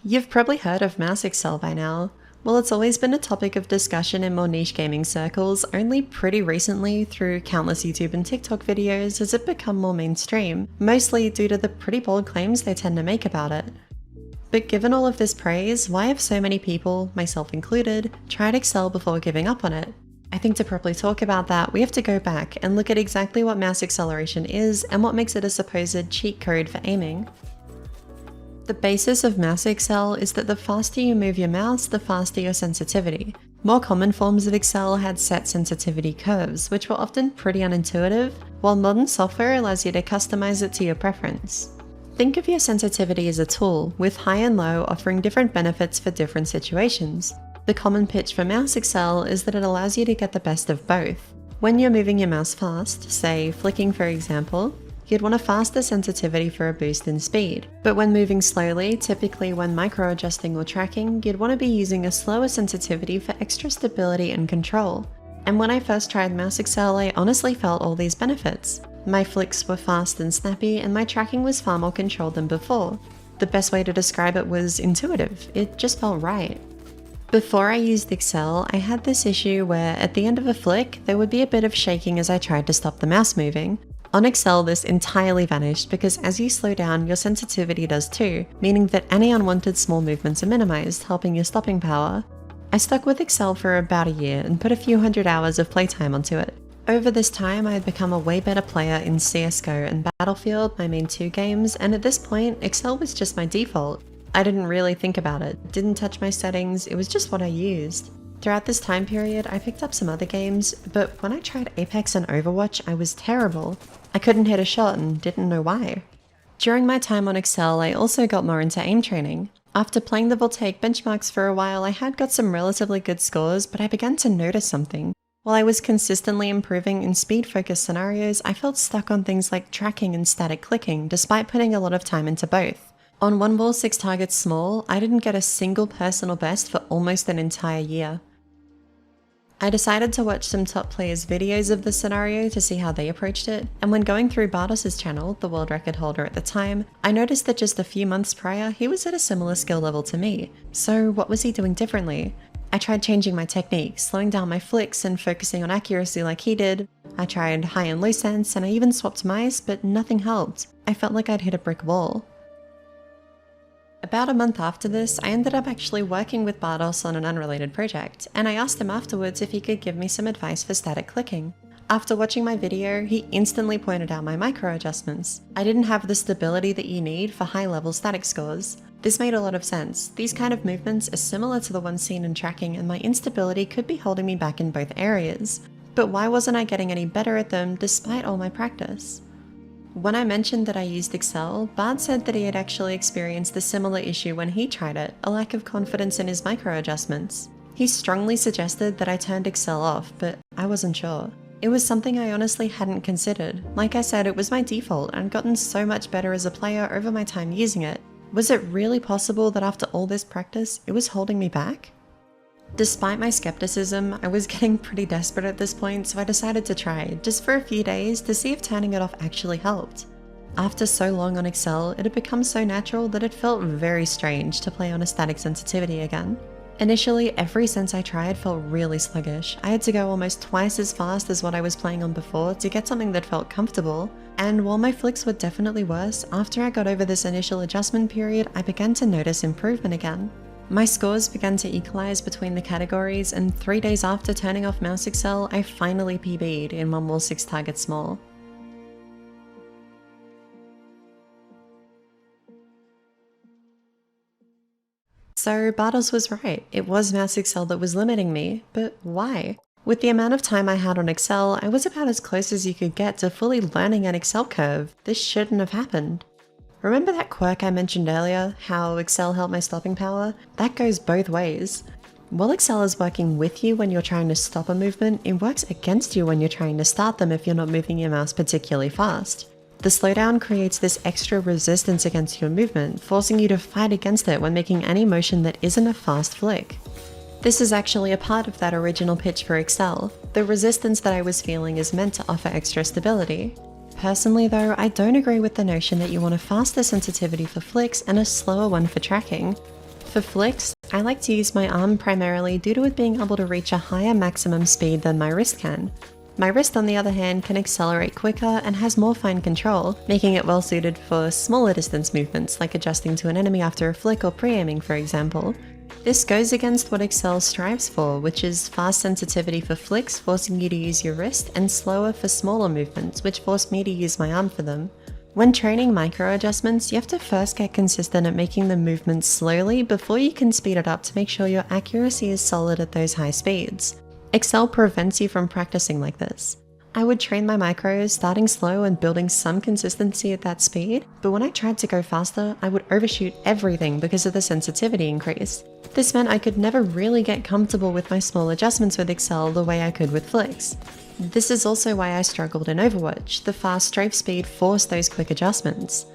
You've probably heard of mouse accel by now. Well, it's always been a topic of discussion in more niche gaming circles, only pretty recently through countless YouTube and TikTok videos has it become more mainstream, mostly due to the pretty bold claims they tend to make about it. But given all of this praise, why have so many people, myself included, tried accel before giving up on it? I think to properly talk about that, we have to go back and look at exactly what mouse acceleration is and what makes it a supposed cheat code for aiming. The basis of mouse accel is that the faster you move your mouse, the faster your sensitivity. More common forms of accel had set sensitivity curves, which were often pretty unintuitive, while modern software allows you to customize it to your preference. Think of your sensitivity as a tool, with high and low offering different benefits for different situations. The common pitch for mouse accel is that it allows you to get the best of both. When you're moving your mouse fast, say flicking for example, you'd want a faster sensitivity for a boost in speed. But when moving slowly, typically when micro-adjusting or tracking, you'd want to be using a slower sensitivity for extra stability and control. And when I first tried mouse accel, I honestly felt all these benefits. My flicks were fast and snappy, and my tracking was far more controlled than before. The best way to describe it was intuitive. It just felt right. Before I used accel, I had this issue where at the end of a flick, there would be a bit of shaking as I tried to stop the mouse moving. On accel, this entirely vanished because as you slow down, your sensitivity does too, meaning that any unwanted small movements are minimized, helping your stopping power. I stuck with accel for about a year and put a few hundred hours of playtime onto it. Over this time, I had become a way better player in CSGO and Battlefield, my main two games, and at this point, accel was just my default. I didn't really think about it, didn't touch my settings, it was just what I used. Throughout this time period, I picked up some other games, but when I tried Apex and Overwatch, I was terrible. I couldn't hit a shot and didn't know why. During my time on accel, I also got more into aim training. After playing the Voltaic benchmarks for a while, I had got some relatively good scores, but I began to notice something. While I was consistently improving in speed-focused scenarios, I felt stuck on things like tracking and static clicking, despite putting a lot of time into both. On 1 ball 6 targets small, I didn't get a single personal best for almost an entire year. I decided to watch some top players' videos of the scenario to see how they approached it, and when going through Bardos's channel, the world record holder at the time, I noticed that just a few months prior, he was at a similar skill level to me. So what was he doing differently? I tried changing my technique, slowing down my flicks and focusing on accuracy like he did. I tried high and low sense, and I even swapped mice, but nothing helped. I felt like I'd hit a brick wall. About a month after this, I ended up actually working with Bardos on an unrelated project, and I asked him afterwards if he could give me some advice for static clicking. After watching my video, he instantly pointed out my micro adjustments. I didn't have the stability that you need for high-level static scores. This made a lot of sense. These kind of movements are similar to the ones seen in tracking, and my instability could be holding me back in both areas. But why wasn't I getting any better at them despite all my practice? When I mentioned that I used accel, Bard said that he had actually experienced a similar issue when he tried it, a lack of confidence in his micro adjustments. He strongly suggested that I turned accel off, but I wasn't sure. It was something I honestly hadn't considered. Like I said, it was my default and I'd gotten so much better as a player over my time using it. Was it really possible that after all this practice, it was holding me back? Despite my skepticism, I was getting pretty desperate at this point, so I decided to try, just for a few days, to see if turning it off actually helped. After so long on accel, it had become so natural that it felt very strange to play on a static sensitivity again. Initially, every sense I tried felt really sluggish. I had to go almost twice as fast as what I was playing on before to get something that felt comfortable, and while my flicks were definitely worse, after I got over this initial adjustment period, I began to notice improvement again. My scores began to equalize between the categories, and 3 days after turning off mouse accel, I finally PB'd in 1 ball 6 targets small. So Bardos was right, it was mouse accel that was limiting me, but why? With the amount of time I had on accel, I was about as close as you could get to fully learning an accel curve. This shouldn't have happened. Remember that quirk I mentioned earlier, how accel helped my stopping power? That goes both ways. While accel is working with you when you're trying to stop a movement, it works against you when you're trying to start them if you're not moving your mouse particularly fast. The slowdown creates this extra resistance against your movement, forcing you to fight against it when making any motion that isn't a fast flick. This is actually a part of that original pitch for accel. The resistance that I was feeling is meant to offer extra stability. Personally though, I don't agree with the notion that you want a faster sensitivity for flicks and a slower one for tracking. For flicks, I like to use my arm primarily due to it being able to reach a higher maximum speed than my wrist can. My wrist, on the other hand, can accelerate quicker and has more fine control, making it well suited for smaller distance movements like adjusting to an enemy after a flick or pre-aiming, for example. This goes against what accel strives for, which is fast sensitivity for flicks, forcing you to use your wrist, and slower for smaller movements, which force me to use my arm for them. When training micro adjustments, you have to first get consistent at making the movements slowly before you can speed it up to make sure your accuracy is solid at those high speeds. Accel prevents you from practicing like this. I would train my micros starting slow and building some consistency at that speed, but when I tried to go faster, I would overshoot everything because of the sensitivity increase. This meant I could never really get comfortable with my small adjustments with accel the way I could with flicks. This is also why I struggled in Overwatch. The fast strafe speed forced those quick adjustments.